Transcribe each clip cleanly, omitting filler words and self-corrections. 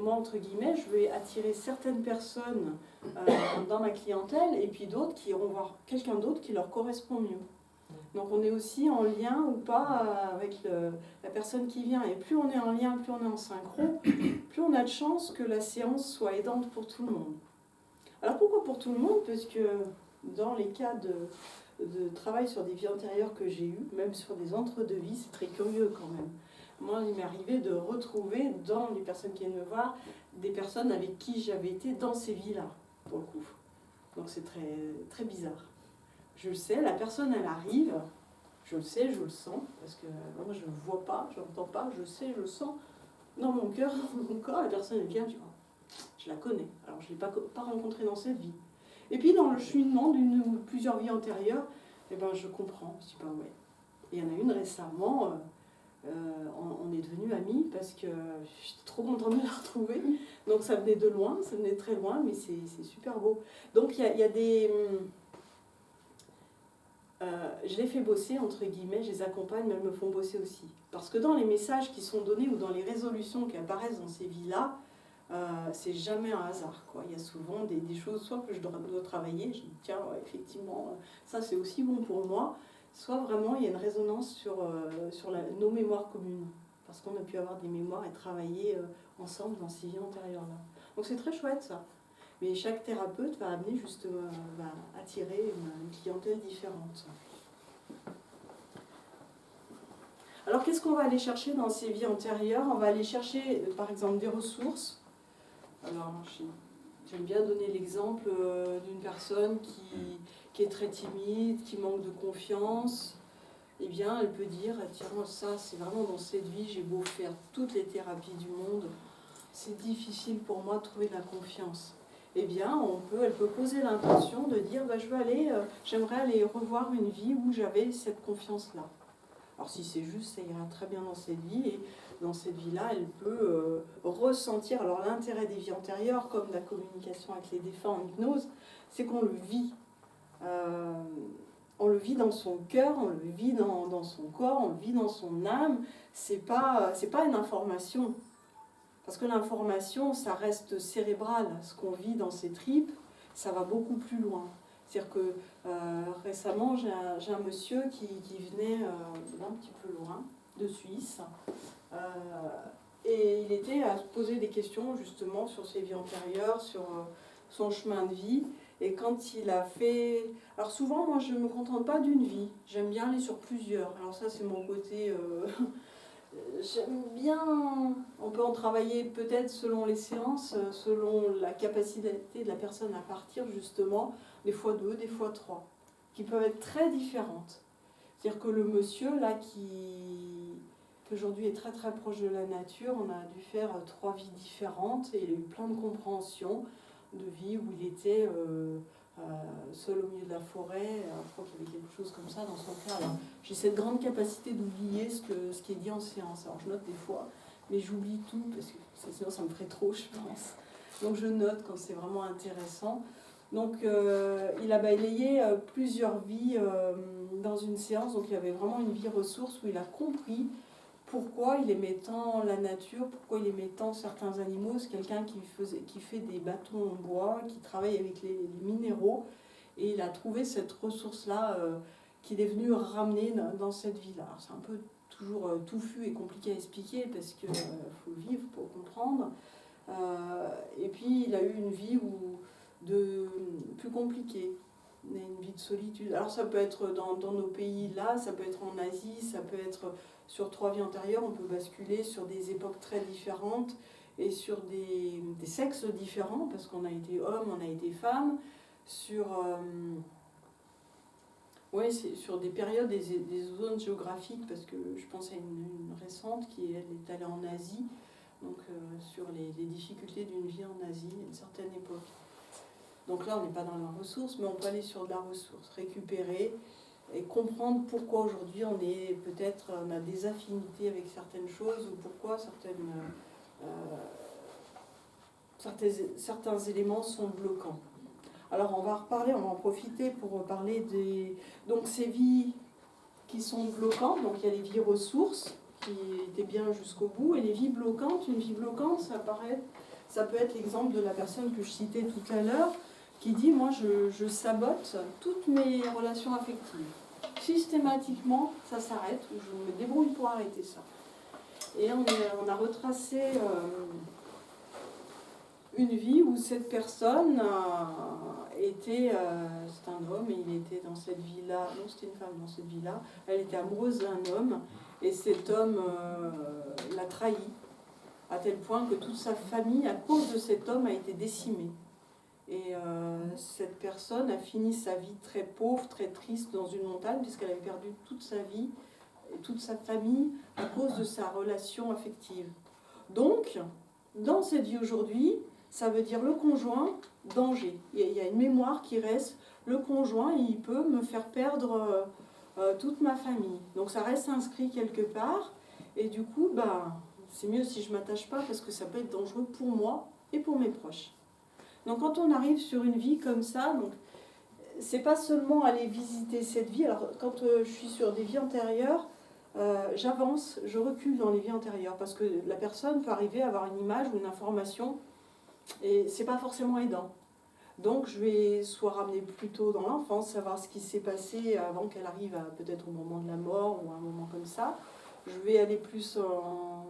moi, entre guillemets, je vais attirer certaines personnes dans ma clientèle et puis d'autres qui iront voir quelqu'un d'autre qui leur correspond mieux. Donc on est aussi en lien ou pas avec la personne qui vient. Et plus on est en lien, plus on est en synchro, plus on a de chances que la séance soit aidante pour tout le monde. Alors pourquoi pour tout le monde? Parce que dans les cas de travail sur des vies antérieures que j'ai eues, même sur des entre-deux-vies, c'est très curieux quand même. Moi, il m'est arrivé de retrouver dans les personnes qui viennent me voir des personnes avec qui j'avais été dans ces vies-là, pour le coup. Donc c'est très, très bizarre. Je le sais, la personne elle arrive, je le sais, je le sens, parce que moi je ne vois pas, je n'entends pas, je sais, je le sens dans mon cœur, dans mon corps, la personne elle vient, je la connais, alors je ne l'ai pas rencontrée dans cette vie. Et puis dans le cheminement d'une ou plusieurs vies antérieures, eh ben, je comprends, je dis bah ouais. Et il y en a une récemment, on est devenus amis parce que j'étais trop contente de la retrouver. Donc ça venait de loin, ça venait de très loin, mais c'est super beau. Donc il y a des... je les fais bosser, entre guillemets, je les accompagne, mais elles me font bosser aussi. Parce que dans les messages qui sont donnés ou dans les résolutions qui apparaissent dans ces vies-là, c'est jamais un hasard, quoi. Il y a souvent des choses, soit que je dois travailler, je dis tiens, ouais, effectivement, ça c'est aussi bon pour moi, soit vraiment il y a une résonance sur nos mémoires communes. Parce qu'on a pu avoir des mémoires et travailler ensemble dans ces vies antérieures-là. Donc c'est très chouette ça. Mais chaque thérapeute va amener justement, va attirer une clientèle différente. Alors qu'est-ce qu'on va aller chercher dans ces vies antérieures? On va aller chercher par exemple des ressources. Alors j'aime bien donner l'exemple d'une personne qui est très timide, qui manque de confiance. Eh bien elle peut dire, tiens ça c'est vraiment dans cette vie, j'ai beau faire toutes les thérapies du monde, c'est difficile pour moi de trouver de la confiance. Eh bien, elle peut poser l'intention de dire bah, j'aimerais aller revoir une vie où j'avais cette confiance-là. Alors si c'est juste, ça ira très bien dans cette vie, et dans cette vie-là, elle peut ressentir. Alors l'intérêt des vies antérieures, comme la communication avec les défunts en hypnose, c'est qu'on le vit. On le vit dans son cœur, on le vit dans son corps, on le vit dans son âme. C'est pas une information. Parce que l'information, ça reste cérébral. Ce qu'on vit dans ses tripes, ça va beaucoup plus loin. C'est-à-dire que récemment, j'ai un monsieur qui venait d'un petit peu loin, de Suisse, et il était à se poser des questions justement sur ses vies antérieures, sur son chemin de vie. Et quand il a fait... Alors souvent, moi, je ne me contente pas d'une vie. J'aime bien aller sur plusieurs. Alors ça, c'est mon côté... J'aime bien, on peut en travailler peut-être selon les séances, selon la capacité de la personne à partir justement, des fois 2, des fois 3, qui peuvent être très différentes. C'est-à-dire que le monsieur là qui aujourd'hui est très très proche de la nature, on a dû faire 3 vies différentes et il a eu plein de compréhension de vie où il était seul au milieu de la forêt. Je crois qu'il y avait quelque chose comme ça dans son cas. Alors, j'ai cette grande capacité d'oublier ce qui est dit en séance. Alors je note des fois, mais j'oublie tout parce que sinon ça me ferait trop, je pense. Donc je note quand c'est vraiment intéressant. Donc il a balayé plusieurs vies dans une séance. Donc il y avait vraiment une vie ressource où il a compris pourquoi il aimait tant la nature, pourquoi il aimait tant certains animaux. C'est quelqu'un qui fait des bâtons en bois, qui travaille avec les minéraux. Et il a trouvé cette ressource-là qu'il est venu ramener dans cette vie-là. C'est un peu toujours touffu et compliqué à expliquer parce qu'il faut le vivre pour comprendre. Et puis il a eu une vie plus compliquée. Une vie de solitude. Alors ça peut être dans nos pays là, ça peut être en Asie, ça peut être sur 3 vies antérieures, on peut basculer sur des époques très différentes et sur des sexes différents, parce qu'on a été homme, on a été femme, sur des périodes, des zones géographiques, parce que je pense à une récente qui elle est allée en Asie, donc sur les difficultés d'une vie en Asie à une certaine époque. Donc là, on n'est pas dans la ressource, mais on peut aller sur de la ressource, récupérer et comprendre pourquoi aujourd'hui on a des affinités avec certaines choses ou pourquoi certains éléments sont bloquants. Alors on va en profiter pour parler donc ces vies qui sont bloquantes. Donc il y a les vies ressources qui était bien jusqu'au bout. Et les vies bloquantes, une vie bloquante, ça peut être l'exemple de la personne que je citais tout à l'heure, qui dit, moi je sabote toutes mes relations affectives. Systématiquement, ça s'arrête, ou je me débrouille pour arrêter ça. Et on a retracé une vie où cette personne était, c'est un homme, et il était dans cette vie-là, non c'était une femme dans cette vie-là, elle était amoureuse d'un homme, et cet homme l'a trahi, à tel point que toute sa famille, à cause de cet homme, a été décimée. Et cette personne a fini sa vie très pauvre, très triste dans une montagne, puisqu'elle avait perdu toute sa vie et toute sa famille à cause de sa relation affective. Donc, dans cette vie aujourd'hui, ça veut dire le conjoint, danger. Il y a une mémoire qui reste, le conjoint, il peut me faire perdre toute ma famille. Donc ça reste inscrit quelque part, et du coup, c'est mieux si je ne m'attache pas, parce que ça peut être dangereux pour moi et pour mes proches. Donc quand on arrive sur une vie comme ça, c'est pas seulement aller visiter cette vie. Alors quand je suis sur des vies antérieures, j'avance, je recule dans les vies antérieures, parce que la personne peut arriver à avoir une image ou une information, et c'est pas forcément aidant. Donc je vais soit ramener plus tôt dans l'enfance, savoir ce qui s'est passé avant qu'elle arrive peut-être au moment de la mort ou à un moment comme ça. Je vais aller plus en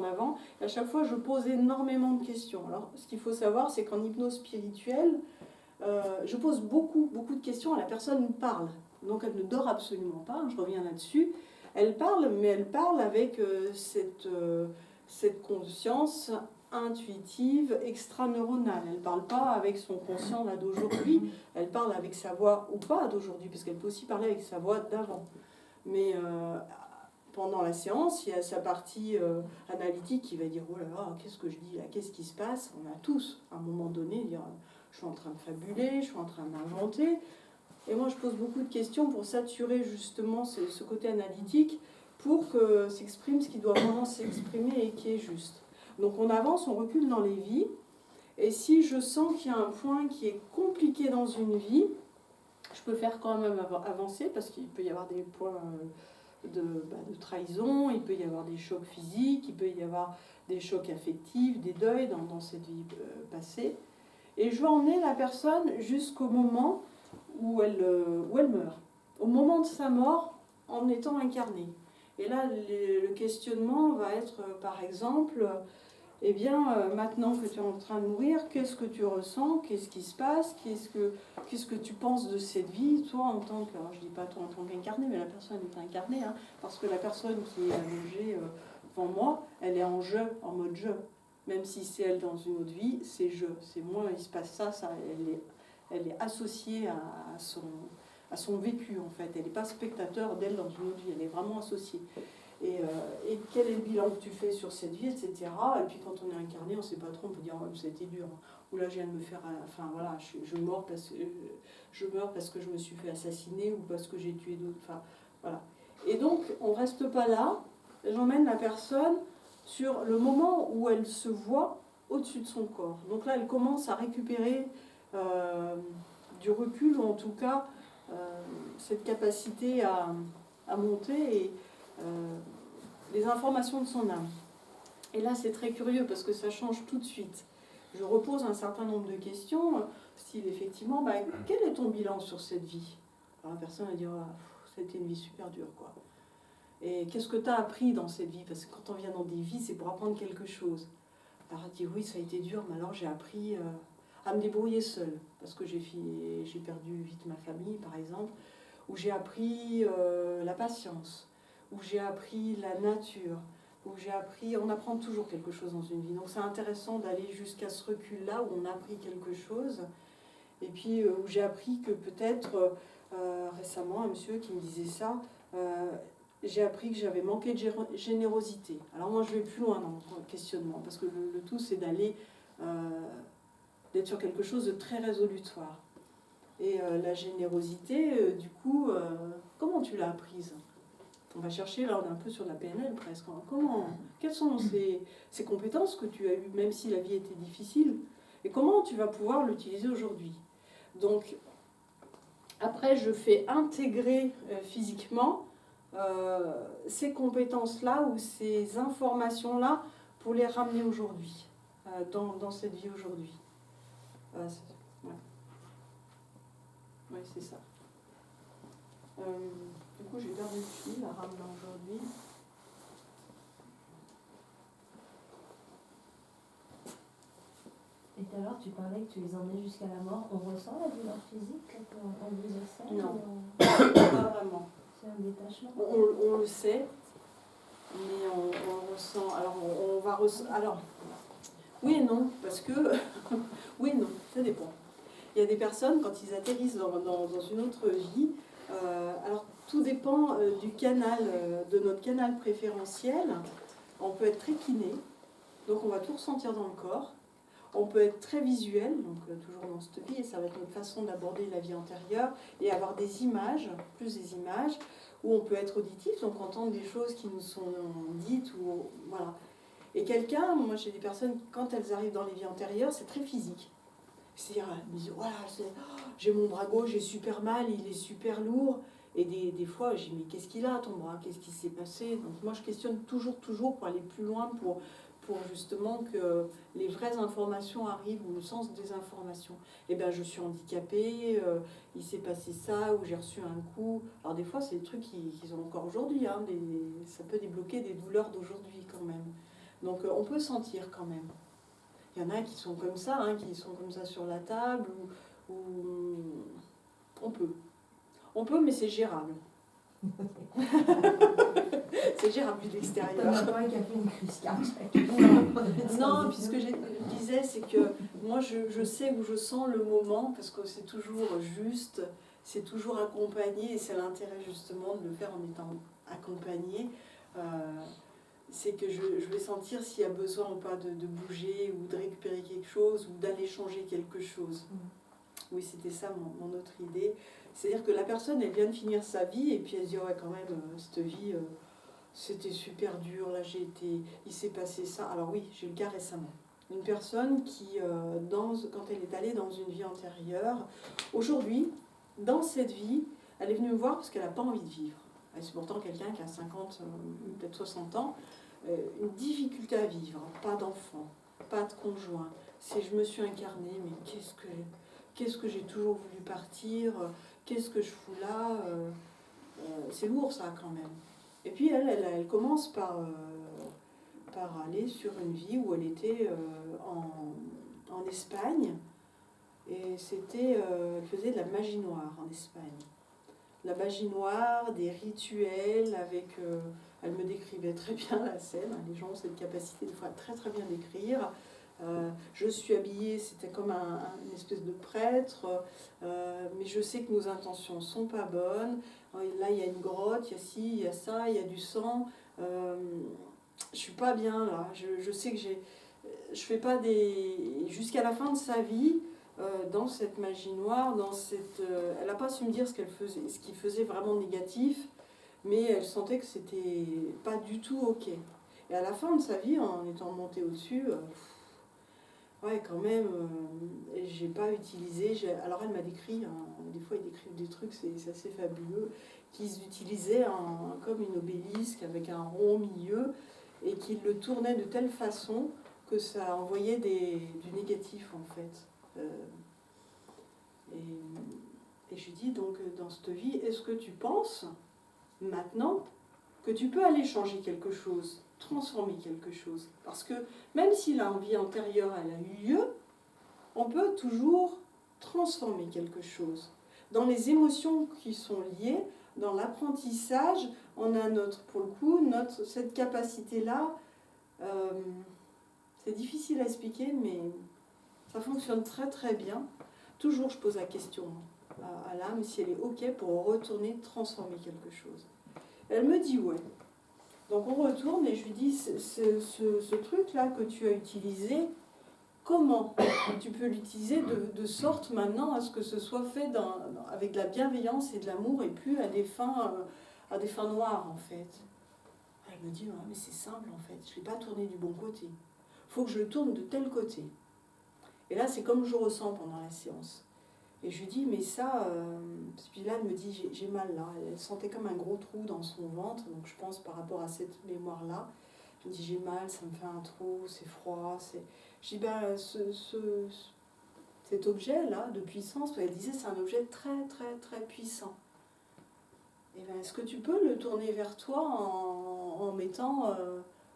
avant. Et à chaque fois, je pose énormément de questions. Alors, ce qu'il faut savoir, c'est qu'en hypnose spirituelle, je pose beaucoup de questions. La personne parle. Donc, elle ne dort absolument pas. Je reviens là-dessus. Elle parle, mais elle parle avec cette conscience intuitive, extra-neuronale. Elle ne parle pas avec son conscient là d'aujourd'hui. Elle parle avec sa voix, ou pas d'aujourd'hui, parce qu'elle peut aussi parler avec sa voix d'avant. Mais pendant la séance, il y a sa partie analytique qui va dire « Oh là là, qu'est-ce que je dis là? Qu'est-ce qui se passe ?» On a tous, à un moment donné, dire « Je suis en train de fabuler, je suis en train d'inventer. » Et moi, je pose beaucoup de questions pour saturer justement ce côté analytique pour que s'exprime ce qui doit vraiment s'exprimer et qui est juste. Donc on avance, on recule dans les vies. Et si je sens qu'il y a un point qui est compliqué dans une vie, je peux faire quand même avancer, parce qu'il peut y avoir des points de trahison, il peut y avoir des chocs physiques, il peut y avoir des chocs affectifs, des deuils dans cette vie passée. Et je vais emmener la personne jusqu'au moment où elle meurt. Au moment de sa mort, en étant incarnée. Et là, le questionnement va être, par exemple, eh bien, maintenant que tu es en train de mourir, qu'est-ce que tu ressens? Qu'est-ce qui se passe? Qu'est-ce que tu penses de cette vie? Toi, en tant que... Alors, je ne dis pas toi en tant qu'incarné, mais la personne est incarnée, hein, parce que la personne qui est allongée devant moi, elle est en jeu, en mode jeu. Même si c'est elle dans une autre vie, c'est je. C'est moi, il se passe ça, elle est associée à son vécu, en fait. Elle n'est pas spectateur d'elle dans une autre vie, elle est vraiment associée. Et quel est le bilan que tu fais sur cette vie, etc. Et puis quand on est incarné, on ne sait pas trop, on peut dire oh, c'était dur, ou là je viens de me faire, enfin voilà, je meurs parce que je me suis fait assassiner ou parce que j'ai tué d'autres, enfin voilà. Et donc on ne reste pas là, j'emmène la personne sur le moment où elle se voit au-dessus de son corps. Donc là elle commence à récupérer du recul, ou en tout cas cette capacité à monter et les informations de son âme. Et là, c'est très curieux parce que ça change tout de suite. Je repose un certain nombre de questions, style effectivement, quel est ton bilan sur cette vie? Alors la personne va dire, c'était une vie super dure, quoi. Et qu'est-ce que tu as appris dans cette vie? Parce que quand on vient dans des vies, c'est pour apprendre quelque chose. Alors elle dit, oui, ça a été dur, mais alors j'ai appris à me débrouiller seule, parce que j'ai perdu vite ma famille, par exemple, où j'ai appris la patience, où j'ai appris la nature, où j'ai appris... On apprend toujours quelque chose dans une vie. Donc c'est intéressant d'aller jusqu'à ce recul-là, où on a appris quelque chose. Et puis où j'ai appris que peut-être, récemment, un monsieur qui me disait ça, j'ai appris que j'avais manqué de générosité. Alors moi, je vais plus loin dans le questionnement, parce que le tout, c'est d'aller... d'être sur quelque chose de très résolutoire. Et la générosité, du coup, comment tu l'as apprise? On va chercher, là on est un peu sur la PNL presque. Quelles sont ces compétences que tu as eues, même si la vie était difficile? Et comment tu vas pouvoir l'utiliser aujourd'hui? Donc, après je fais intégrer physiquement ces compétences-là ou ces informations-là pour les ramener aujourd'hui, dans cette vie aujourd'hui. Ouais. Ouais, c'est ça. Du coup, j'ai perdu le fil, la ramener aujourd'hui. Et tout à l'heure, tu parlais que tu les emmenais jusqu'à la mort. On ressent la douleur physique quand on vous ça? Non, pas vraiment. C'est un détachement. On le sait, mais on ressent. Alors, on va ressentir. Alors, oui et non, parce que. Oui et non, ça dépend. Il y a des personnes, quand ils atterrissent dans une autre vie, alors tout dépend du canal, de notre canal préférentiel. On peut être très kiné, donc on va tout ressentir dans le corps. On peut être très visuel, donc toujours dans cette vie, et ça va être notre façon d'aborder la vie antérieure, et avoir des images, plus des images, ou on peut être auditif, donc entendre des choses qui nous sont dites, ou voilà. Et quelqu'un, moi j'ai des personnes, quand elles arrivent dans les vies antérieures, c'est très physique. C'est-à-dire, elles me disent, voilà, j'ai mon bras gauche, j'ai super mal, il est super lourd. Et des fois, je dis, mais qu'est-ce qu'il a ton bras? Qu'est-ce qui s'est passé? Donc moi, je questionne toujours pour aller plus loin, pour justement que les vraies informations arrivent, ou le sens des informations. Eh bien, je suis handicapée, il s'est passé ça, ou j'ai reçu un coup. Alors des fois, c'est des trucs qu'ils ont encore aujourd'hui, hein, ça peut débloquer des douleurs d'aujourd'hui quand même. Donc on peut sentir quand même. Il y en a qui sont comme ça, hein, qui sont comme ça sur la table, ou on peut. On peut, mais c'est gérable. C'est gérable de l'extérieur. Non, puis ce que je disais, c'est que moi je sais où je sens le moment, parce que c'est toujours juste, c'est toujours accompagné, et c'est l'intérêt justement de le faire en étant accompagné. C'est que je vais sentir s'il y a besoin ou pas de bouger, ou de récupérer quelque chose, ou d'aller changer quelque chose. Oui, c'était ça mon autre idée. C'est-à-dire que la personne, elle vient de finir sa vie, et puis elle se dit, ouais, quand même, cette vie, c'était super dur, là, il s'est passé ça. Alors oui, j'ai le cas récemment. Une personne qui, quand elle est allée dans une vie antérieure, aujourd'hui, dans cette vie, elle est venue me voir parce qu'elle n'a pas envie de vivre. C'est pourtant quelqu'un qui a 50, peut-être 60 ans, une difficulté à vivre, pas d'enfant, pas de conjoint. C'est je me suis incarnée, mais qu'est-ce que j'ai toujours voulu partir, qu'est-ce que je fous là, c'est lourd ça quand même. Et puis elle commence par aller sur une vie où elle était en Espagne, et elle faisait de la magie noire en Espagne. La magie noire, des rituels avec... elle me décrivait très bien la scène, les gens ont cette capacité de fois très très bien décrire. Je suis habillée, c'était comme une espèce de prêtre, mais je sais que nos intentions ne sont pas bonnes. Là, il y a une grotte, il y a ci, il y a ça, il y a du sang. Je suis pas bien là. Je sais que je fais pas des... Jusqu'à la fin de sa vie, dans cette magie noire, elle n'a pas su me dire ce qu'il faisait vraiment négatif, mais elle sentait que c'était pas du tout ok. Et à la fin de sa vie, en étant montée au-dessus, ouais, quand même, j'ai pas utilisé. Alors elle m'a décrit, hein, des fois ils décrivent des trucs, c'est assez fabuleux, qu'ils utilisaient comme une obélisque avec un rond au milieu, et qu'ils le tournaient de telle façon que ça envoyait du négatif en fait. Et je lui dis donc, dans cette vie, est-ce que tu penses maintenant que tu peux aller changer quelque chose, transformer quelque chose? Parce que même si la vie antérieure elle a eu lieu, on peut toujours transformer quelque chose. Dans les émotions qui sont liées, dans l'apprentissage, on a pour le coup, cette capacité-là. C'est difficile à expliquer, mais ça fonctionne très très bien. Toujours, je pose la question à l'âme si elle est OK pour retourner transformer quelque chose. Elle me dit ouais. Donc on retourne et je lui dis, ce truc-là que tu as utilisé, comment tu peux l'utiliser de sorte maintenant à ce que ce soit fait avec de la bienveillance et de l'amour, et plus à des fins noires en fait. Elle me dit, ouais, mais c'est simple en fait, je ne l'ai pas tourné du bon côté. Il faut que je le tourne de tel côté. Et là, c'est comme je ressens pendant la séance. Et je lui dis, mais ça, puis là, elle me dit, j'ai mal là. Elle sentait comme un gros trou dans son ventre, donc je pense par rapport à cette mémoire-là. Je me dis, j'ai mal, ça me fait un trou, c'est froid. Je dis, ben, cet objet-là de puissance, elle disait, c'est un objet très, très, très puissant. Et ben, est-ce que tu peux le tourner vers toi en mettant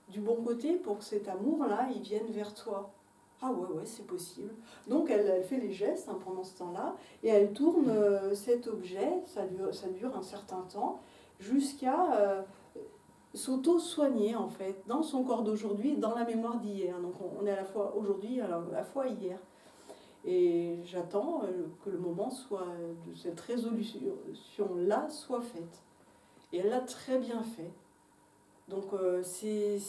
du bon côté pour que cet amour-là, il vienne vers toi? Ah ouais, c'est possible. Donc elle fait les gestes pendant ce temps-là, et elle tourne cet objet, ça dure un certain temps, jusqu'à s'auto-soigner en fait, dans son corps d'aujourd'hui, dans la mémoire d'hier. Donc on est à la fois aujourd'hui, à la fois hier. Et j'attends que le moment soit de cette résolution-là soit faite. Et elle l'a très bien fait. Donc c'est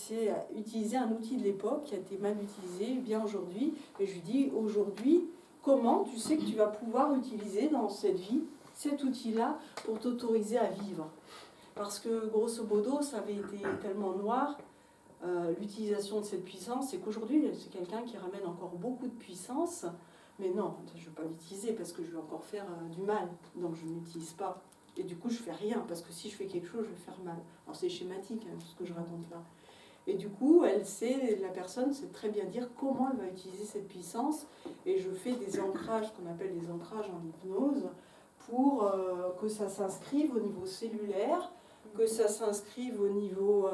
utiliser un outil de l'époque qui a été mal utilisé bien aujourd'hui. Et je lui dis, aujourd'hui, comment tu sais que tu vas pouvoir utiliser dans cette vie cet outil-là pour t'autoriser à vivre? Parce que grosso modo, ça avait été tellement noir, l'utilisation de cette puissance, c'est qu'aujourd'hui, c'est quelqu'un qui ramène encore beaucoup de puissance. Mais non, je ne veux pas l'utiliser parce que je vais encore faire du mal. Donc je ne l'utilise pas. Et du coup, je ne fais rien, parce que si je fais quelque chose, je vais faire mal. Alors c'est schématique, ce que je raconte là. Et du coup, la personne sait très bien dire comment elle va utiliser cette puissance. Et je fais des ancrages, qu'on appelle des ancrages en hypnose, pour que ça s'inscrive au niveau cellulaire, que ça s'inscrive au niveau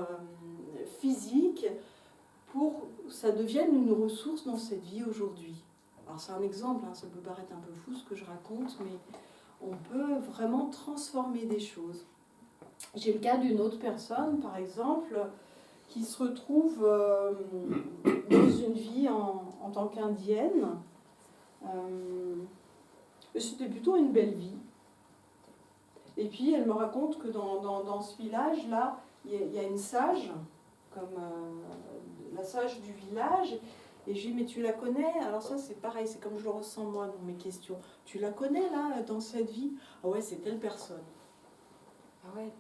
physique, pour que ça devienne une ressource dans cette vie aujourd'hui. Alors c'est un exemple, ça peut paraître un peu fou ce que je raconte, mais on peut vraiment transformer des choses. J'ai le cas d'une autre personne, par exemple, qui se retrouve dans une vie en tant qu'indienne. C'était plutôt une belle vie. Et puis elle me raconte que dans ce village-là, il y a une sage, comme la sage du village. Et je lui dis, mais tu la connais? Alors ça c'est pareil, c'est comme je le ressens moi dans mes questions. Tu la connais là, dans cette vie? Ah ouais, c'est telle personne. Ah ouais.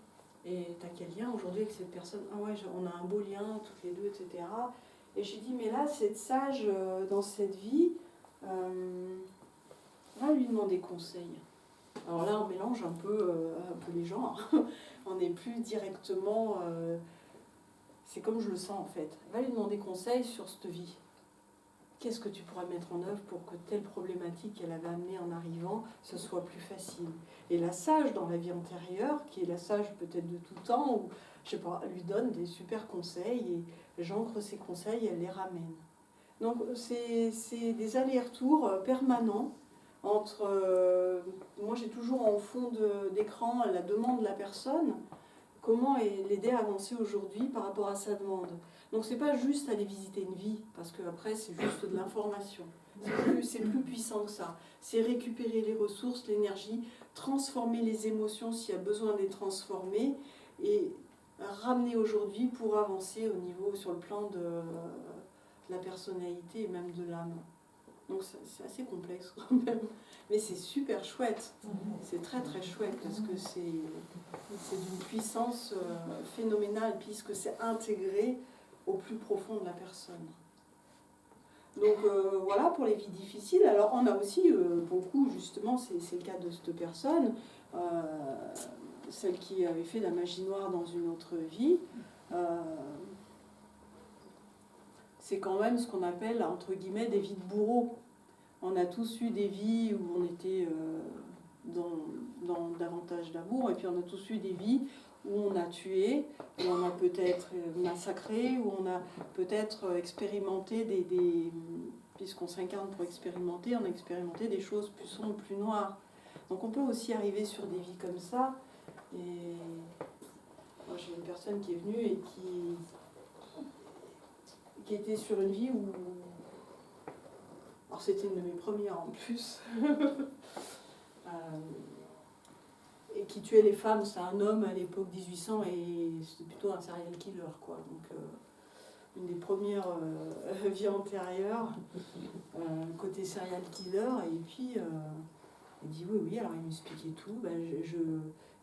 Et t'as quel lien aujourd'hui avec cette personne? Ah ouais, on a un beau lien, toutes les deux, etc. Et je lui dis, mais là, cette sage dans cette vie, va lui demander conseil. Alors là, on mélange un peu les genres. On n'est plus directement... c'est comme je le sens en fait. Va lui demander conseil sur cette vie. Qu'est-ce que tu pourrais mettre en œuvre pour que telle problématique qu'elle avait amenée en arrivant, ce soit plus facile? Et la sage dans la vie antérieure, qui est la sage peut-être de tout temps, ou je sais pas, lui donne des super conseils et j'ancre ces conseils et elle les ramène. Donc c'est des allers-retours permanents entre... moi j'ai toujours en fond d'écran la demande de la personne, comment l'aider à avancer aujourd'hui par rapport à sa demande. Donc c'est pas juste aller visiter une vie, parce qu'après c'est juste de l'information. C'est plus puissant que ça. C'est récupérer les ressources, l'énergie, transformer les émotions s'il y a besoin de les transformer, et ramener aujourd'hui pour avancer au niveau, sur le plan de la personnalité et même de l'âme. Donc c'est assez complexe quand même, mais c'est super chouette, c'est très très chouette parce que c'est d'une puissance phénoménale puisque c'est intégré au plus profond de la personne. Donc voilà pour les vies difficiles. Alors on a aussi beaucoup, justement, c'est le cas de cette personne, celle qui avait fait la magie noire dans une autre vie. C'est quand même ce qu'on appelle, entre guillemets, des vies de bourreaux. On a tous eu des vies où on était dans davantage d'amour, et puis on a tous eu des vies où on a tué, où on a peut-être massacré, où on a peut-être expérimenté puisqu'on s'incarne pour expérimenter, on a expérimenté des choses plus sombres, plus noires. Donc on peut aussi arriver sur des vies comme ça. Et moi j'ai une personne qui est venue et qui était sur une vie où... Alors c'était une de mes premières en plus. Et qui tuait les femmes, c'est un homme à l'époque 1800 et c'était plutôt un serial killer, quoi. Donc une des premières vies antérieures, côté serial killer. Et puis il dit oui, alors il m'expliquait tout.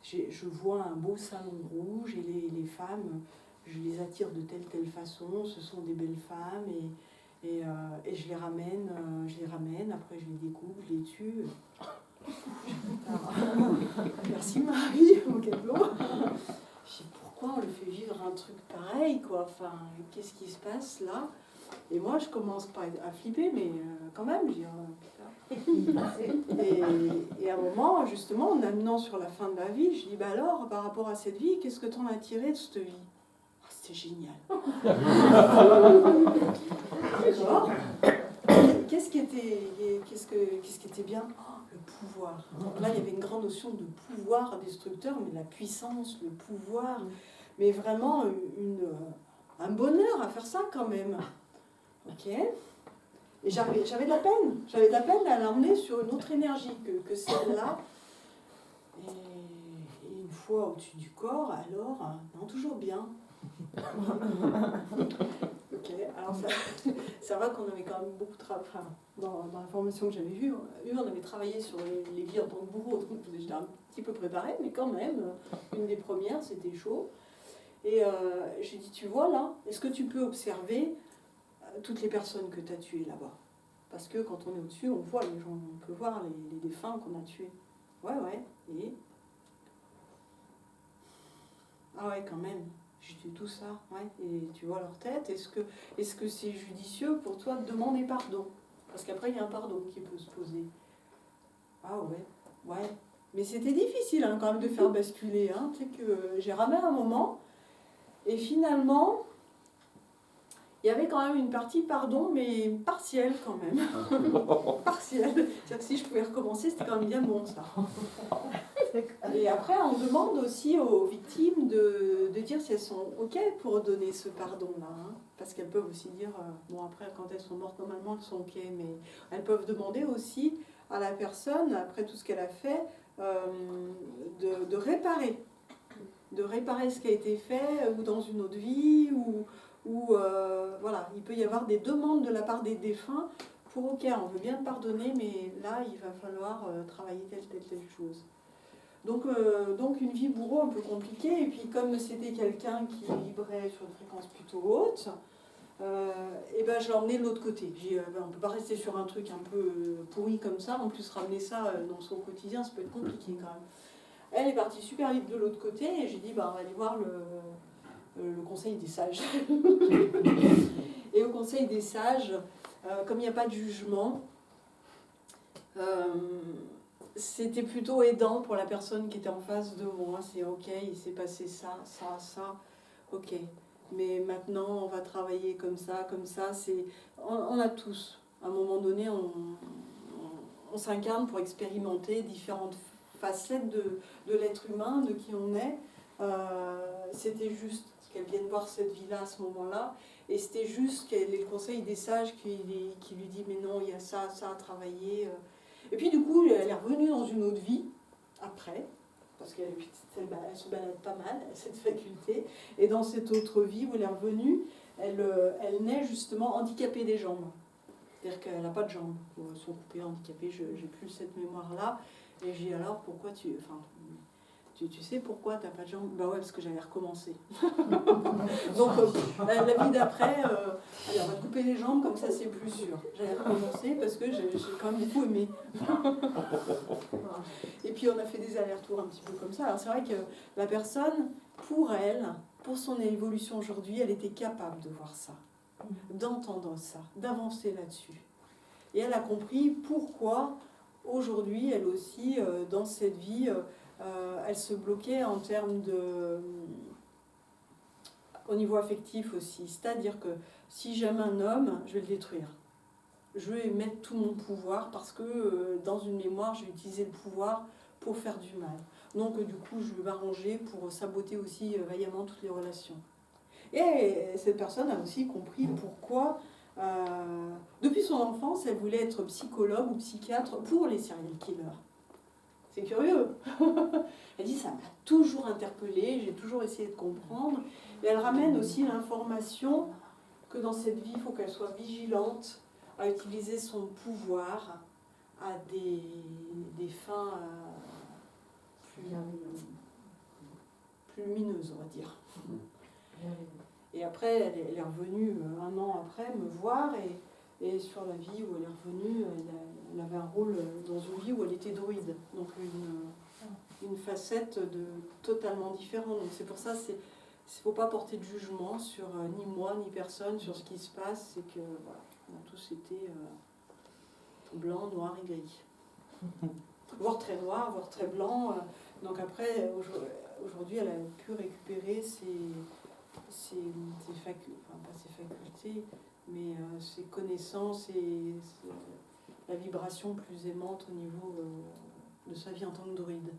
Je vois un beau salon rouge et les femmes, je les attire de telle façon, ce sont des belles femmes et je les ramène, après je les découpe, je les tue. Merci Marie, mon cadeau. Je dis pourquoi on le fait vivre un truc pareil, quoi. Enfin, qu'est-ce qui se passe là? Et moi, je commence pas à flipper, mais quand même, je dis, et à un moment, justement, en amenant sur la fin de la vie, je dis, bah alors, par rapport à cette vie, qu'est-ce que tu en as tiré de cette vie? Oh, c'était génial. D'accord. Qu'est-ce qui était bien? Oh, le pouvoir. Donc là, il y avait une grande notion de pouvoir destructeur, mais la puissance, le pouvoir, mais vraiment un bonheur à faire ça quand même. Ok. Et j'avais de la peine. J'avais de la peine à l'emmener sur une autre énergie que celle-là. Et une fois au-dessus du corps, alors, non, toujours bien. Ok, alors ça va qu'on avait quand même beaucoup travaillé. Enfin, dans la formation que j'avais vue, on avait travaillé sur les vies en tant que bourreau, donc j'étais un petit peu préparée, mais quand même, une des premières, c'était chaud. Et j'ai dit, tu vois là, est-ce que tu peux observer toutes les personnes que tu as tuées là-bas? Parce que quand on est au-dessus, on voit les gens, on peut voir les défunts qu'on a tués. Ouais, et... Ah ouais, quand même. J'ai dit tout ça, ouais. Et tu vois leur tête. Est-ce que c'est judicieux pour toi de demander pardon? Parce qu'après, il y a un pardon qui peut se poser. Ah ouais. Mais c'était difficile hein, quand même de faire basculer. Hein. Tu sais que j'ai ramé un moment. Et finalement, il y avait quand même une partie pardon, mais partielle quand même. Partielle. C'est-à-dire que si je pouvais recommencer, c'était quand même bien bon ça. Et après, on demande aussi aux victimes de dire si elles sont OK pour donner ce pardon-là. Hein, parce qu'elles peuvent aussi dire, bon après, quand elles sont mortes, normalement, elles sont OK, mais elles peuvent demander aussi à la personne, après tout ce qu'elle a fait, de réparer. De réparer ce qui a été fait, ou dans une autre vie, ou voilà, il peut y avoir des demandes de la part des défunts pour OK, on veut bien te pardonner, mais là, il va falloir travailler telle chose. Donc une vie bourreau un peu compliquée, et puis comme c'était quelqu'un qui vibrait sur une fréquence plutôt haute, et ben je l'ai emmené de l'autre côté. J'ai dit, on ne peut pas rester sur un truc un peu pourri comme ça, en plus ramener ça dans son quotidien, ça peut être compliqué quand même. Elle est partie super vite de l'autre côté, et j'ai dit, on va aller voir le conseil des sages. Et au conseil des sages, comme il n'y a pas de jugement, c'était plutôt aidant pour la personne qui était en face de moi. C'est OK, il s'est passé ça, OK. Mais maintenant, on va travailler comme ça. On a tous, à un moment donné, on s'incarne pour expérimenter différentes facettes de l'être humain, de qui on est. C'était juste qu'elle vienne voir cette vie-là à ce moment-là. Et c'était juste qu'elle ait le conseil des sages qui lui dit, mais non, il y a ça à travailler. Et puis du coup, elle est revenue dans une autre vie, après, parce qu'elle se balade pas mal, cette faculté. Et dans cette autre vie où elle est revenue, elle naît justement handicapée des jambes. C'est-à-dire qu'elle n'a pas de jambes. Elles sont coupées, handicapées, je n'ai plus cette mémoire-là. Et j'ai dit alors, pourquoi tu sais pourquoi tu n'as pas de jambes? Bah ouais, parce que j'avais recommencé. Donc la vie d'après, allez, on va te couper les jambes, comme ça c'est plus sûr. J'avais recommencé parce que j'ai quand même beaucoup aimé. Et puis on a fait des allers-retours un petit peu comme ça. Alors c'est vrai que la personne, pour son évolution aujourd'hui, elle était capable de voir ça, d'entendre ça, d'avancer là-dessus. Et elle a compris pourquoi aujourd'hui, elle aussi, dans cette vie, elle se bloquait en termes au niveau affectif aussi. C'est-à-dire que si j'aime un homme, je vais le détruire. Je vais mettre tout mon pouvoir parce que dans une mémoire, j'ai utilisé le pouvoir pour faire du mal. Donc du coup, je vais m'arranger pour saboter aussi vaillamment toutes les relations. Et cette personne a aussi compris pourquoi, depuis son enfance, elle voulait être psychologue ou psychiatre pour les serial killers. C'est curieux. Elle dit, ça m'a toujours interpellée, j'ai toujours essayé de comprendre. Et elle ramène aussi l'information que dans cette vie, il faut qu'elle soit vigilante à utiliser son pouvoir à des fins plus lumineuses, on va dire. Et après, elle est revenue un an après me voir Et sur la vie où elle est revenue, elle avait un rôle dans une vie où elle était druide. Donc une facette totalement différente. Donc c'est pour ça, il ne faut pas porter de jugement sur ni moi ni personne sur ce qui se passe. C'est que voilà, on a tous été blanc, noir et gris. Voire très noir, voire très blanc. Donc après, aujourd'hui, elle a pu récupérer ses facultés, mais ses connaissances et la vibration plus aimante au niveau de sa vie en tant que druide.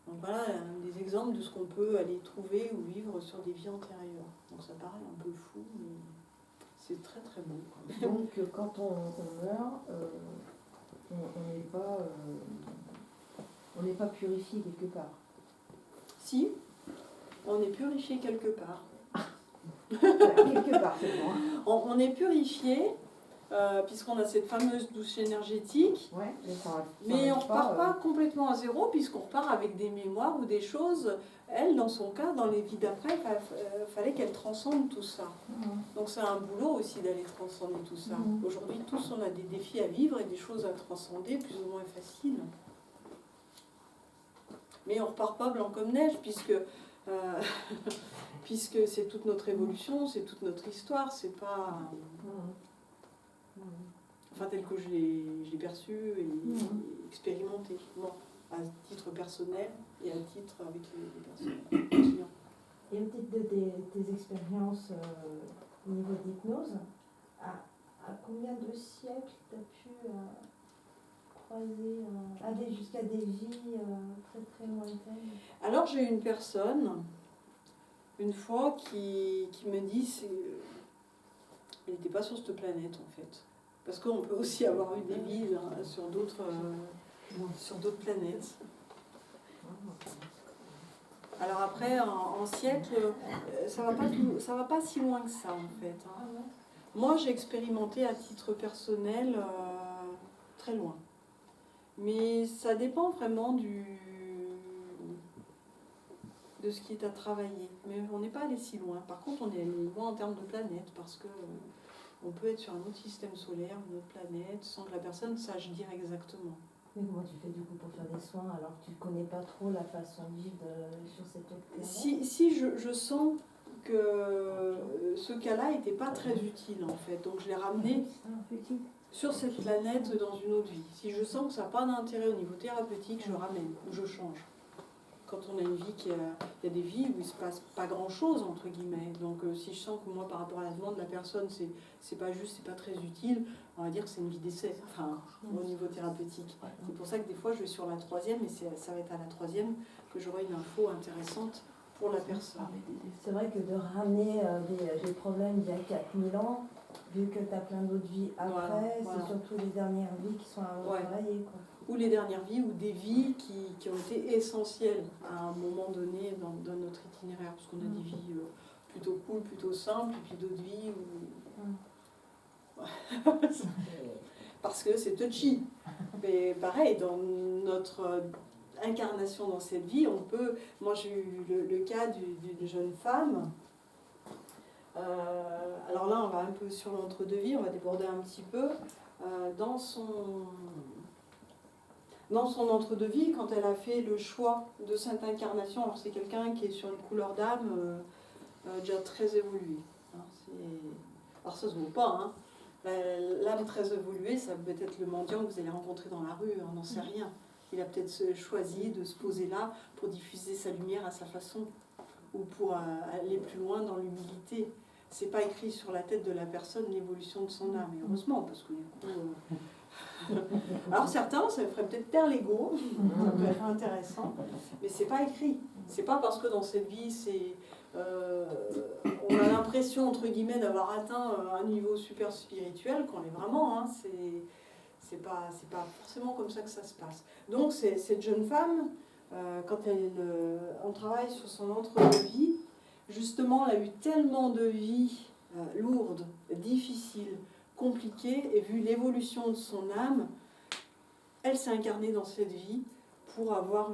Donc voilà des exemples de ce qu'on peut aller trouver ou vivre sur des vies antérieures. Donc ça paraît un peu fou, mais c'est très très beau. Donc quand on meurt, on n'est pas purifié quelque part. Si, on est purifié quelque part. Quelque part, c'est bon. On est purifié, puisqu'on a cette fameuse douche énergétique, Ouais, mais on ne repart pas complètement à zéro, puisqu'on repart avec des mémoires ou des choses. Elle, dans son cas, dans les vies d'après, il fallait qu'elle transcende tout ça. Donc c'est un boulot aussi d'aller transcender tout ça. Aujourd'hui, tous, on a des défis à vivre et des choses à transcender, plus ou moins faciles. Mais on ne repart pas blanc comme neige, puisque c'est toute notre évolution, c'est toute notre histoire, c'est pas... Enfin, tel que je l'ai perçu et expérimenté. Bon, à titre personnel et à titre avec les personnes. Et au titre de tes expériences au niveau d'hypnose, à combien de siècles tu as pu croiser, aller jusqu'à des vies très très lointaines? Alors j'ai eu une personne, une fois, qui me dit elle n'était pas sur cette planète en fait. Parce qu'on peut aussi avoir eu des vies sur d'autres planètes. Alors après, en siècle, ça va pas si loin que ça en fait. Moi j'ai expérimenté à titre personnel très loin. Mais ça dépend vraiment de ce qui est à travailler. Mais on n'est pas allé si loin. Par contre, on est allé loin en termes de planète, parce que on peut être sur un autre système solaire, une autre planète, sans que la personne sache dire exactement. Mais comment tu fais du coup pour faire des soins alors que tu ne connais pas trop la façon de vivre sur cette autre planète? Si je sens que ce cas-là n'était pas très utile en fait, donc je l'ai ramené sur cette planète dans une autre vie. Si je sens que ça n'a pas d'intérêt au niveau thérapeutique, je ramène ou je change. Quand on a une vie il y a des vies où il ne se passe pas grand-chose, entre guillemets. Donc si je sens que moi, par rapport à la demande de la personne, c'est pas juste, c'est pas très utile, on va dire que c'est une vie d'essai, enfin, au niveau thérapeutique. C'est pour ça que des fois, je vais sur la troisième, et ça va être à la troisième que j'aurai une info intéressante pour la personne. C'est vrai que de ramener des problèmes d'il y a 4000 ans, vu que tu as plein d'autres vies après, c'est surtout les dernières vies qui sont à travailler, quoi. Ou les dernières vies, ou des vies qui ont été essentielles à un moment donné dans notre itinéraire, parce qu'on a des vies plutôt cool, plutôt simples, et puis d'autres vies où... parce que c'est touchy. Mais pareil, dans notre incarnation dans cette vie, on peut... Moi j'ai eu le cas d'une jeune femme. Alors là, on va un peu sur l'entre-deux-vie, on va déborder un petit peu. Dans son entre-deux-vie, quand elle a fait le choix de cette incarnation, alors c'est quelqu'un qui est sur une couleur d'âme déjà très évoluée. Alors ça se voit pas, hein. L'âme très évoluée, ça peut être le mendiant que vous allez rencontrer dans la rue, on n'en sait rien. Il a peut-être choisi de se poser là pour diffuser sa lumière à sa façon, ou pour aller plus loin dans l'humilité. C'est pas écrit sur la tête de la personne l'évolution de son âme, et heureusement, parce que du coup... Alors certains, ça ferait peut-être taire l'ego, ça peut être intéressant, mais c'est pas écrit. C'est pas parce que dans cette vie, on a l'impression, entre guillemets, d'avoir atteint un niveau super spirituel qu'on est vraiment, hein. C'est pas forcément comme ça que ça se passe. Donc cette jeune femme, quand on travaille sur son entre-vie, justement, elle a eu tellement de vies lourdes, difficiles, compliquées, et vu l'évolution de son âme, elle s'est incarnée dans cette vie pour avoir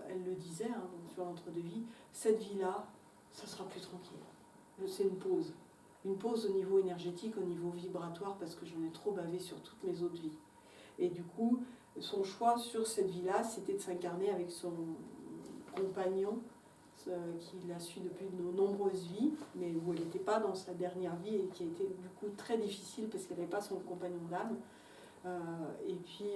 elle le disait, sur l'entre-deux-vie, cette vie-là, ça sera plus tranquille. C'est une pause. une pause au niveau énergétique, au niveau vibratoire, parce que j'en ai trop bavé sur toutes mes autres vies. Et du coup, son choix sur cette vie-là, c'était de s'incarner avec son compagnon, qu'il a su depuis de nombreuses vies, mais où elle n'était pas dans sa dernière vie et qui a été du coup très difficile parce qu'elle n'avait pas son compagnon d'âme. Et puis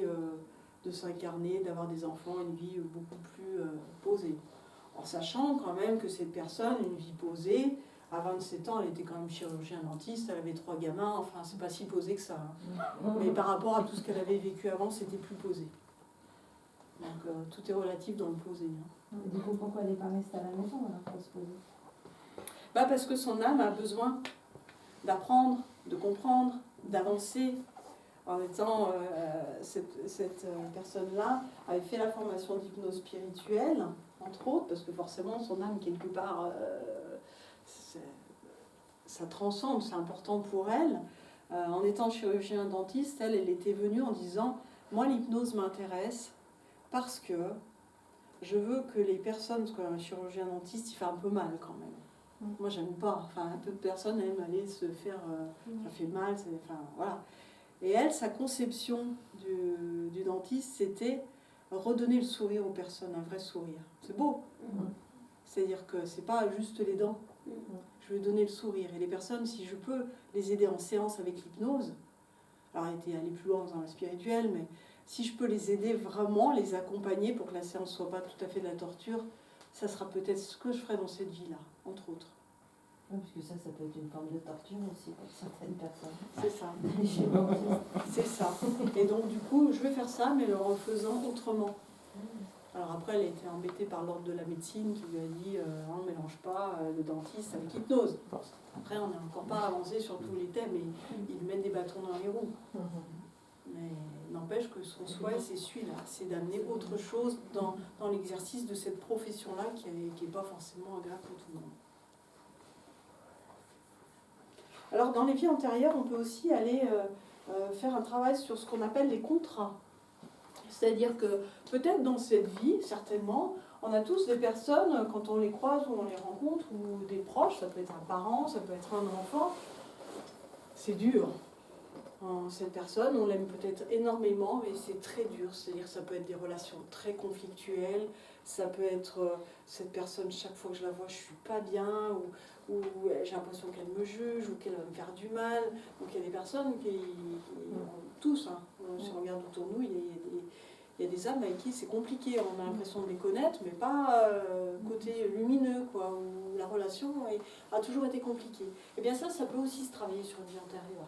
de s'incarner, d'avoir des enfants, une vie beaucoup plus posée. En sachant quand même que cette personne, une vie posée, à 27 ans, elle était quand même chirurgien dentiste, elle avait 3 gamins, enfin c'est pas si posé que ça. Hein. Mais par rapport à tout ce qu'elle avait vécu avant, c'était plus posé. Donc tout est relatif dans le posé. Hein. Du coup, pourquoi elle n'est pas restée à la maison alors pour se poser? Parce que son âme a besoin d'apprendre, de comprendre, d'avancer. En étant, cette personne-là avait fait la formation d'hypnose spirituelle, entre autres, parce que forcément son âme, quelque part, ça transcende, c'est important pour elle. En étant chirurgien dentiste, elle était venue en disant « Moi, l'hypnose m'intéresse parce que je veux que les personnes, parce qu'un chirurgien dentiste, il fait un peu mal quand même. Moi, j'aime pas. Enfin, un peu de personnes aiment aller se faire... ça fait mal, enfin, voilà. Et elle, sa conception du dentiste, c'était redonner le sourire aux personnes, un vrai sourire. C'est beau. C'est-à-dire que c'est pas juste les dents. Je veux donner le sourire. Et les personnes, si je peux les aider en séance avec l'hypnose, alors elle était allée plus loin dans la spirituelle, mais si je peux les aider vraiment, les accompagner pour que la séance ne soit pas tout à fait de la torture, ça sera peut-être ce que je ferai dans cette vie-là, entre autres. Oui, parce que ça peut être une forme de torture aussi pour certaines personnes. C'est ça. C'est ça. Et donc du coup, je vais faire ça, mais en le faisant autrement. Alors après, elle a été embêtée par l'ordre de la médecine qui lui a dit on ne mélange pas le dentiste avec l'hypnose. Après, on n'est encore pas avancé sur tous les thèmes et ils mettent des bâtons dans les roues. Mais n'empêche que son souhait, c'est celui-là, c'est d'amener autre chose dans l'exercice de cette profession-là qui n'est pas forcément agréable pour tout le monde. Alors dans les vies antérieures, on peut aussi aller faire un travail sur ce qu'on appelle les contrats. C'est-à-dire que peut-être dans cette vie, certainement, on a tous des personnes, quand on les croise ou on les rencontre, ou des proches, ça peut être un parent, ça peut être un enfant, c'est dur. Cette personne, on l'aime peut-être énormément, mais c'est très dur. C'est-à-dire que ça peut être des relations très conflictuelles, ça peut être cette personne, chaque fois que je la vois, je suis pas bien, ou j'ai l'impression qu'elle me juge, ou qu'elle va me faire du mal. Donc il y a des personnes qui tous, hein, si on regarde autour de nous, il y a des âmes avec qui c'est compliqué. On a l'impression de les connaître, mais pas côté lumineux, quoi, où la relation a toujours été compliquée. Et bien ça peut aussi se travailler sur une vie antérieure.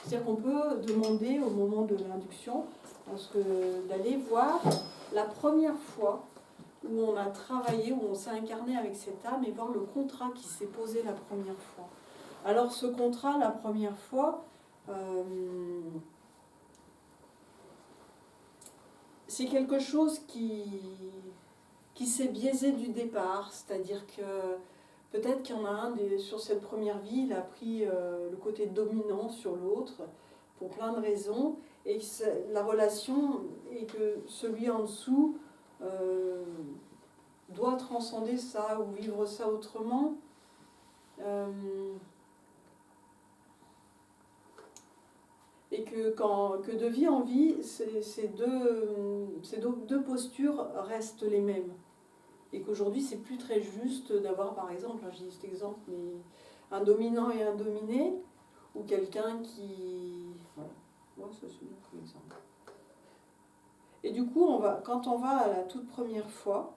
C'est-à-dire qu'on peut demander au moment de l'induction d'aller voir la première fois où on a travaillé, où on s'est incarné avec cette âme et voir le contrat qui s'est posé la première fois. Alors ce contrat, la première fois, c'est quelque chose qui s'est biaisé du départ, c'est-à-dire que peut-être qu'il y en a un sur cette première vie, il a pris le côté dominant sur l'autre pour plein de raisons, et que la relation, et que celui en dessous doit transcender ça ou vivre ça autrement. Et que de vie en vie, ces deux postures restent les mêmes. Et qu'aujourd'hui, c'est plus très juste d'avoir, par exemple, je dis cet exemple, mais un dominant et un dominé, ou quelqu'un qui... Voilà, moi, ça c'est bien comme exemple. Et du coup, quand on va à la toute première fois,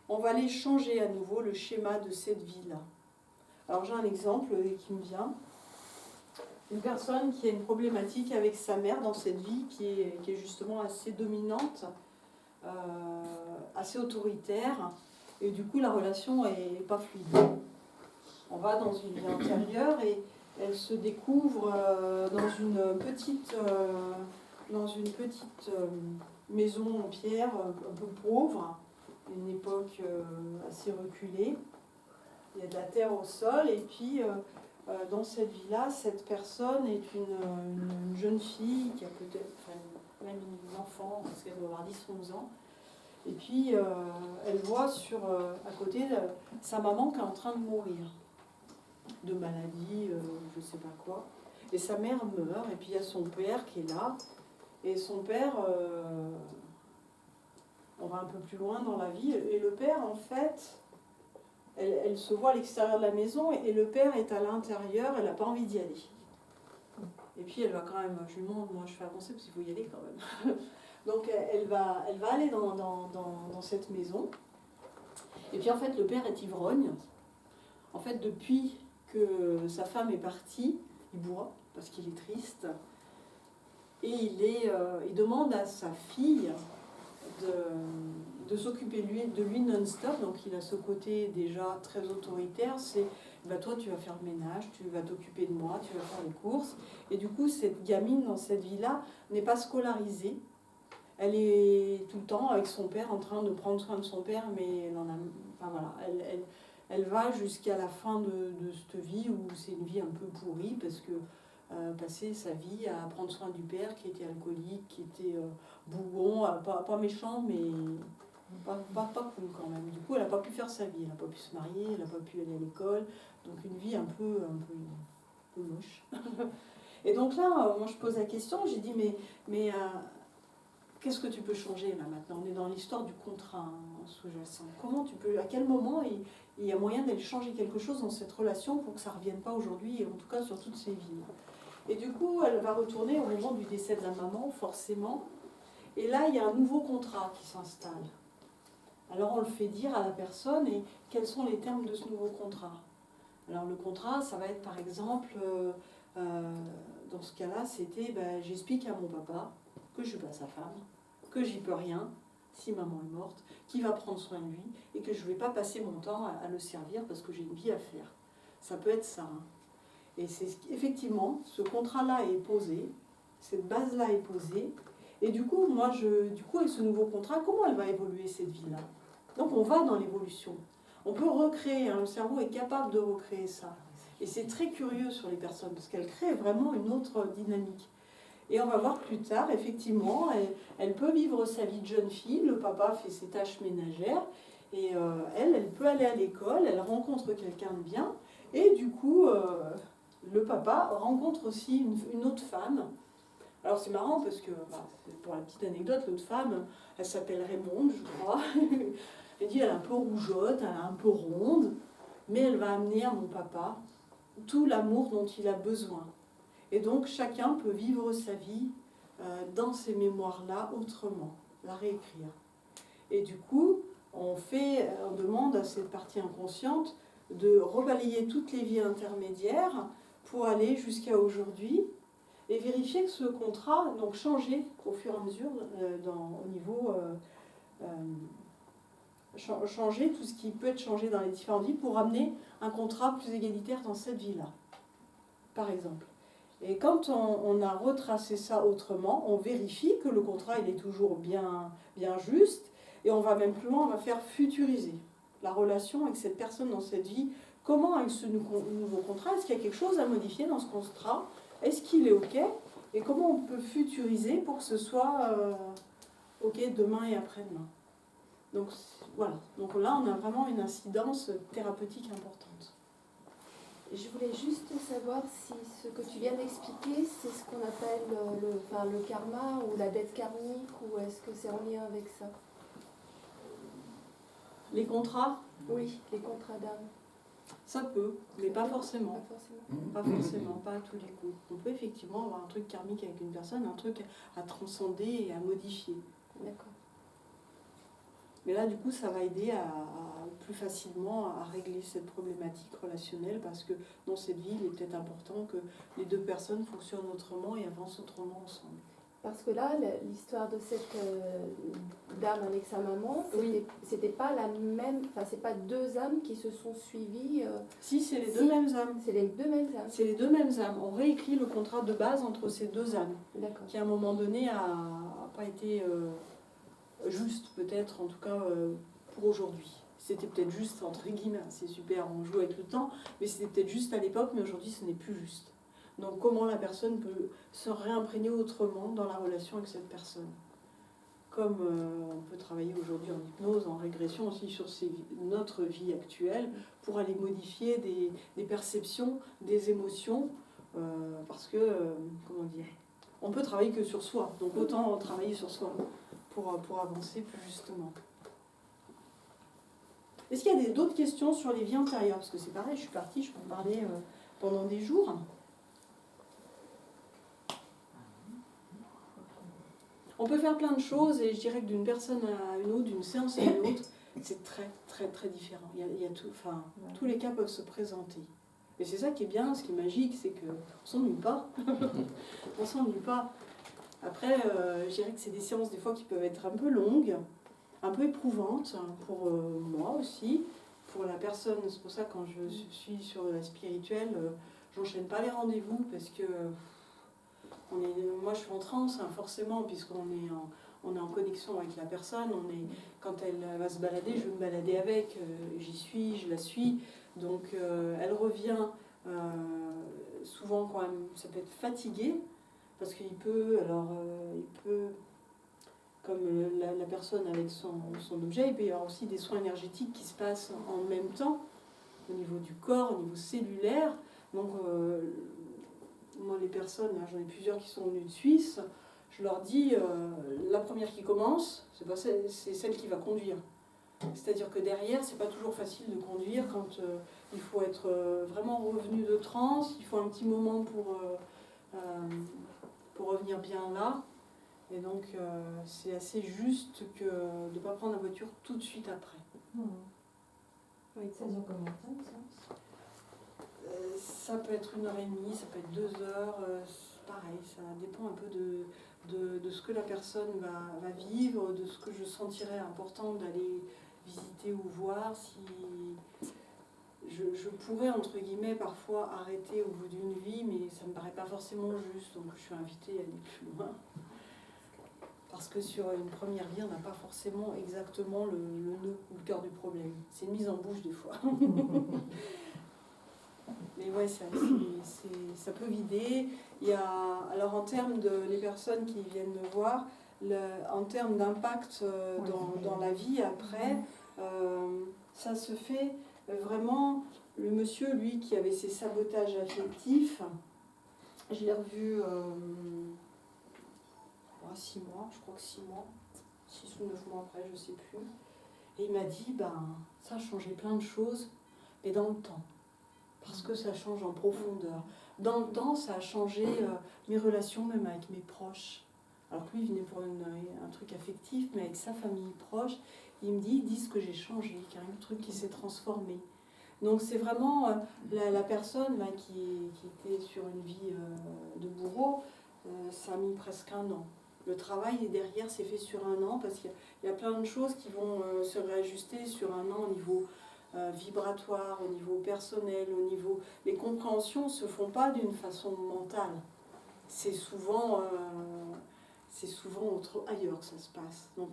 on va aller changer à nouveau le schéma de cette vie-là. Alors j'ai un exemple qui me vient. Une personne qui a une problématique avec sa mère dans cette vie, qui est justement assez dominante, assez autoritaire, et du coup la relation n'est pas fluide. On va dans une vie antérieure et elle se découvre dans une petite maison en pierre, un peu pauvre, une époque assez reculée. Il y a de la terre au sol, et puis dans cette vie-là, cette personne est une jeune fille qui a peut-être, enfin, même une enfant, parce qu'elle doit avoir 10-11 ans. Et puis elle voit à côté sa maman qui est en train de mourir. de maladie, je ne sais pas quoi. Et sa mère meurt, et puis il y a son père qui est là. Et son père, on va un peu plus loin dans la vie, et le père, en fait, elle se voit à l'extérieur de la maison, et le père est à l'intérieur, elle n'a pas envie d'y aller. Et puis elle va quand même, je lui demande, moi je fais avancer parce qu'il faut y aller quand même. Donc elle va aller dans cette maison. Et puis en fait le père est ivrogne. En fait depuis que sa femme est partie, il boit parce qu'il est triste. Et il demande à sa fille de s'occuper de lui non-stop. Donc il a ce côté déjà très autoritaire, c'est bah, toi tu vas faire le ménage, tu vas t'occuper de moi, tu vas faire les courses. Et du coup cette gamine dans cette vie-là n'est pas scolarisée. Elle est tout le temps avec son père en train de prendre soin de son père, mais elle en a, enfin, voilà, elle va jusqu'à la fin de cette vie où c'est une vie un peu pourrie parce que passer sa vie à prendre soin du père qui était alcoolique, qui était bougon, pas méchant, mais pas cool quand même. Du coup, elle n'a pas pu faire sa vie, elle n'a pas pu se marier, elle n'a pas pu aller à l'école, donc une vie un peu moche. Et donc là, moi je pose la question, j'ai dit mais qu'est-ce que tu peux changer là maintenant? On est dans l'histoire du contrat sous-jacent. Comment tu peux, à quel moment il y a moyen d'aller changer quelque chose dans cette relation pour que ça ne revienne pas aujourd'hui, et en tout cas sur toutes ces vies? Et du coup, elle va retourner au moment du décès de la maman, forcément. Et là, il y a un nouveau contrat qui s'installe. Alors on le fait dire à la personne, et quels sont les termes de ce nouveau contrat? Alors le contrat, ça va être par exemple, dans ce cas-là, c'était j'explique à mon papa que je ne suis pas sa femme, que j'y peux rien si maman est morte, qu'il va prendre soin de lui et que je ne vais pas passer mon temps à le servir parce que j'ai une vie à faire. Ça peut être ça. Hein. Et c'est effectivement, ce contrat-là est posé, cette base-là est posée. Et du coup, avec ce nouveau contrat, comment elle va évoluer cette vie-là? Donc on va dans l'évolution. On peut recréer, hein, le cerveau est capable de recréer ça. Et c'est très curieux sur les personnes, parce qu'elles créent vraiment une autre dynamique. Et on va voir plus tard, effectivement, elle peut vivre sa vie de jeune fille, le papa fait ses tâches ménagères, et elle peut aller à l'école, elle rencontre quelqu'un de bien, et du coup, le papa rencontre aussi une autre femme. Alors c'est marrant parce que, pour la petite anecdote, l'autre femme, elle s'appelle Raymonde, je crois. Elle dit, elle est un peu rougeote, elle est un peu ronde, mais elle va amener à mon papa tout l'amour dont il a besoin. Et donc chacun peut vivre sa vie dans ces mémoires-là autrement, la réécrire. Et du coup, on demande à cette partie inconsciente de rebalayer toutes les vies intermédiaires pour aller jusqu'à aujourd'hui et vérifier que ce contrat, donc changer au fur et à mesure au niveau, changer tout ce qui peut être changé dans les différentes vies pour amener un contrat plus égalitaire dans cette vie-là, par exemple. Et quand on a retracé ça autrement, on vérifie que le contrat il est toujours bien juste, et on va même plus loin, on va faire futuriser la relation avec cette personne dans cette vie. Comment avec ce nouveau contrat, est-ce qu'il y a quelque chose à modifier dans ce contrat? Est-ce qu'il est OK? Et comment on peut futuriser pour que ce soit OK demain et après-demain? Donc voilà, donc là on a vraiment une incidence thérapeutique importante. Je voulais juste savoir si ce que tu viens d'expliquer, c'est ce qu'on appelle le karma ou la dette karmique, ou est-ce que c'est en lien avec ça? Les contrats? Oui, les contrats d'âme. Ça peut, mais pas forcément. Pas forcément. Pas forcément, pas à tous les coups. On peut effectivement avoir un truc karmique avec une personne, un truc à transcender et à modifier. D'accord. Mais là, du coup, ça va aider à plus facilement à régler cette problématique relationnelle, parce que dans cette vie, il est peut-être important que les deux personnes fonctionnent autrement et avancent autrement ensemble. Parce que là, l'histoire de cette dame avec sa maman, c'était pas la même, enfin c'est pas deux âmes qui se sont suivies. Si, c'est les deux mêmes âmes. C'est les deux mêmes âmes. C'est les deux mêmes âmes. On réécrit le contrat de base entre ces deux âmes, qui à un moment donné n'a pas été juste, peut-être, en tout cas pour aujourd'hui. C'était peut-être juste, entre guillemets, c'est super, on joue avec le temps, mais c'était peut-être juste à l'époque, mais aujourd'hui ce n'est plus juste. Donc comment la personne peut se réimprégner autrement dans la relation avec cette personne? comme on peut travailler aujourd'hui en hypnose, en régression aussi sur notre vie actuelle, pour aller modifier des perceptions, des émotions, parce que, comment dire, on peut travailler que sur soi, donc autant travailler sur soi pour avancer plus justement. Est-ce qu'il y a d'autres questions sur les vies antérieures? Parce que c'est pareil, je suis partie, je peux en parler pendant des jours. On peut faire plein de choses et je dirais que d'une personne à une autre, d'une séance à une autre, c'est très très très différent. Il y a tout, enfin, tous les cas peuvent se présenter. Et c'est ça qui est bien, ce qui est magique, c'est qu'on ne s'ennuie pas. On ne s'ennuie pas. Après, je dirais que c'est des séances des fois qui peuvent être un peu longues, un peu éprouvantes pour moi aussi, pour la personne. C'est pour ça que quand je suis sur la spirituelle, j'enchaîne pas les rendez-vous parce que moi je suis en transe forcément puisqu'on est en connexion avec la personne. Quand elle va se balader, je vais me balader avec, j'y suis, je la suis. Donc elle revient souvent quand même, ça peut être fatigué parce qu'il peut, comme la personne avec son objet, il peut y avoir aussi des soins énergétiques qui se passent en même temps au niveau du corps, au niveau cellulaire. Donc moi les personnes, là, j'en ai plusieurs qui sont venues de Suisse, je leur dis la première qui commence, c'est celle qui va conduire. C'est-à-dire que derrière, c'est pas toujours facile de conduire quand il faut être vraiment revenu de transe, il faut un petit moment pour revenir bien là. Et donc, c'est assez juste que de ne pas prendre la voiture tout de suite après. Oui, ça dure combien de temps, une séance? Ça peut être 1h30, ça peut être 2 heures. Pareil, ça dépend un peu de ce que la personne va vivre, de ce que je sentirais important d'aller visiter ou voir. Si je pourrais, entre guillemets, parfois arrêter au bout d'une vie, mais ça ne me paraît pas forcément juste. Donc, je suis invitée à aller plus loin. Parce que sur une première vie, on n'a pas forcément exactement le nœud ou le cœur du problème. C'est une mise en bouche des fois. Mais ouais, ça peut vider. Alors en termes les personnes qui viennent me voir, en termes d'impact dans la vie après, ça se fait vraiment. Le monsieur, lui, qui avait ses sabotages affectifs, je l'ai revu 6 mois, je crois que 6 mois, 6 ou 9 mois après, je ne sais plus. Et il m'a dit, ça a changé plein de choses, mais dans le temps. Parce que ça change en profondeur. Dans le temps, ça a changé mes relations, même avec mes proches. Alors que lui, il venait pour un truc affectif, mais avec sa famille proche, il me dit, ils disent que j'ai changé, qu'il y a un truc qui s'est transformé. Donc c'est vraiment la personne là, qui était sur une vie de bourreau, ça a mis presque 1 an. Le travail derrière s'est fait sur 1 an parce qu'il y a plein de choses qui vont se réajuster sur 1 an au niveau vibratoire, au niveau personnel, au niveau... Les compréhensions ne se font pas d'une façon mentale. C'est souvent ailleurs que ça se passe. Donc,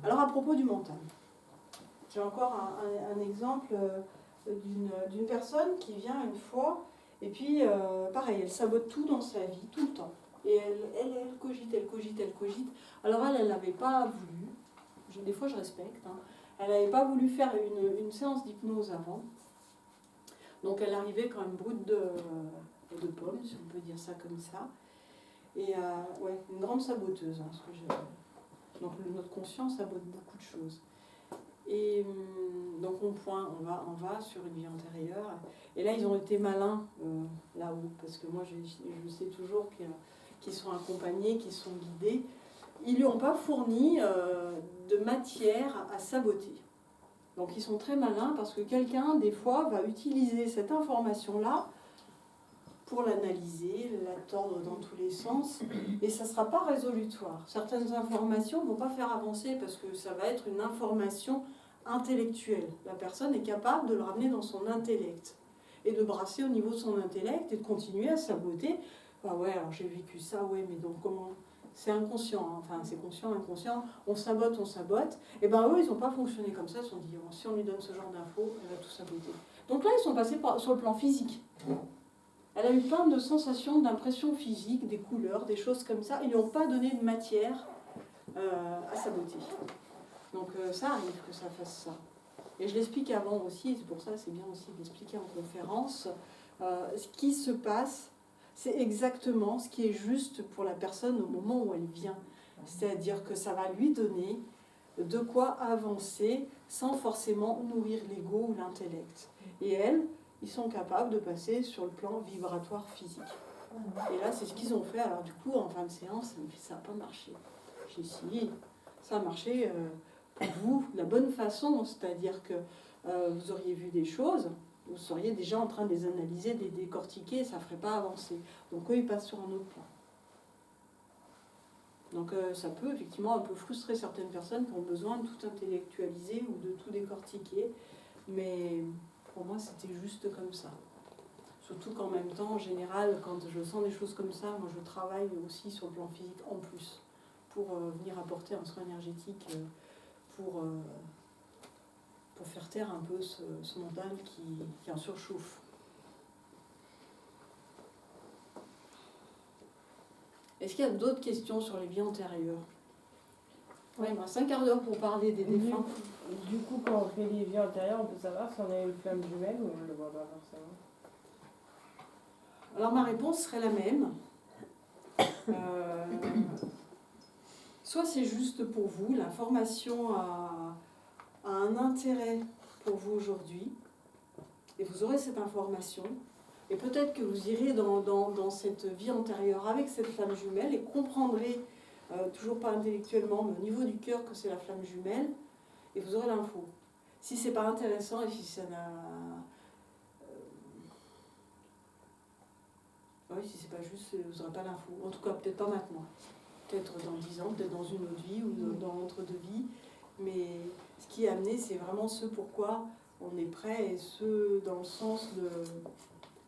alors à propos du mental, j'ai encore un exemple d'une personne qui vient une fois et puis pareil, elle sabote tout dans sa vie, tout le temps. Et elle cogite. Alors elle n'avait pas voulu, des fois je respecte, elle n'avait pas voulu faire une séance d'hypnose avant. Donc elle arrivait quand même brute de pomme, si on peut dire ça comme ça. Et ouais, une grande saboteuse. Donc notre conscience sabote beaucoup de choses. Et donc on va sur une vie antérieure. Et là ils ont été malins là-haut, parce que moi je sais toujours qu'ils sont accompagnés, qu'ils sont guidés. Ils ne lui ont pas fourni de matière à saboter. Donc ils sont très malins parce que quelqu'un, des fois, va utiliser cette information-là pour l'analyser, la tordre dans tous les sens, et ça ne sera pas résolutoire. Certaines informations ne vont pas faire avancer parce que ça va être une information intellectuelle. La personne est capable de le ramener dans son intellect et de brasser au niveau de son intellect et de continuer à saboter. Ah ouais, alors j'ai vécu ça, ouais, mais donc comment... C'est inconscient, enfin c'est conscient, inconscient, on sabote. Et ben eux, ils n'ont pas fonctionné comme ça, ils se sont dit, bon, si on lui donne ce genre d'infos, elle va tout saboter. Donc là, ils sont passés sur le plan physique. Elle a eu plein de sensations, d'impressions physiques, des couleurs, des choses comme ça. Ils ne lui ont pas donné de matière à sa beauté. Donc ça arrive que ça fasse ça. Et je l'explique avant aussi, c'est pour ça c'est bien aussi de l'expliquer en conférence. Ce qui se passe, c'est exactement ce qui est juste pour la personne au moment où elle vient. C'est-à-dire que ça va lui donner de quoi avancer sans forcément nourrir l'ego ou l'intellect. Et elles, ils sont capables de passer sur le plan vibratoire physique. Et là, c'est ce qu'ils ont fait. Alors du coup, en fin de séance, ça n'a pas marché. J'ai essayé. Ça a marché pour vous de la bonne façon. C'est-à-dire que vous auriez vu des choses, vous seriez déjà en train de les analyser, de les décortiquer, ça ne ferait pas avancer. Donc eux, ils passent sur un autre plan. Donc ça peut effectivement un peu frustrer certaines personnes qui ont besoin de tout intellectualiser ou de tout décortiquer. Mais pour moi, c'était juste comme ça. Surtout qu'en même temps, en général, quand je sens des choses comme ça, moi je travaille aussi sur le plan physique en plus, pour venir apporter un soin énergétique, pour faire taire un peu ce mental qui en surchauffe. Est-ce qu'il y a d'autres questions sur les vies antérieures? Oui, il me reste un quart d'heure pour parler des défunts. Du coup, quand on fait les vies antérieures, on peut savoir si on a une flamme jumelle ou on ne le voit pas forcément. Alors ma réponse serait la même. Soit c'est juste pour vous, l'information a un intérêt pour vous aujourd'hui, et vous aurez cette information, et peut-être que vous irez dans cette vie antérieure avec cette flamme jumelle et comprendrez, toujours pas intellectuellement, mais au niveau du cœur que c'est la flamme jumelle, et vous aurez l'info. Si c'est pas intéressant et si ça n'a... oui, si c'est pas juste, vous n'aurez pas l'info. En tout cas, peut-être pas maintenant. Peut-être dans 10 ans, peut-être dans une autre vie ou dans entre deux vies. Mais ce qui est amené, c'est vraiment ce pourquoi on est prêt et ce dans le sens de...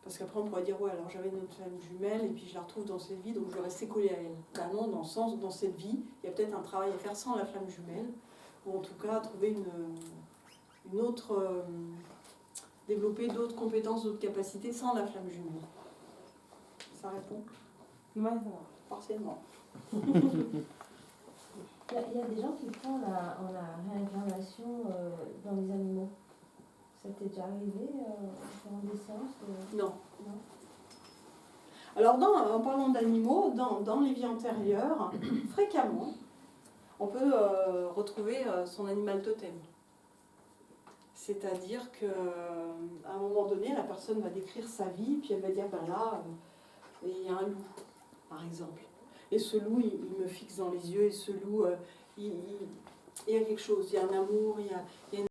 Parce qu'après, on pourrait dire, ouais, alors j'avais notre flamme jumelle et puis je la retrouve dans cette vie, donc je vais rester collée à elle. Ben non, dans le sens, dans cette vie, il y a peut-être un travail à faire sans la flamme jumelle, ou en tout cas trouver une autre... développer d'autres compétences, d'autres capacités sans la flamme jumelle. Ça répond? Ouais, Partiellement. Il y a des gens qui font en la réincarnation dans les animaux. Ça t'est déjà arrivé dans des séances Non. Non. Alors, en parlant d'animaux, dans les vies antérieures, fréquemment, on peut retrouver son animal totem. C'est-à-dire qu'à un moment donné, la personne va décrire sa vie, puis elle va dire, ben là, il y a un loup, par exemple. Et ce loup, il me fixe dans les yeux, et ce loup, il y a quelque chose, il y a un amour, il y a une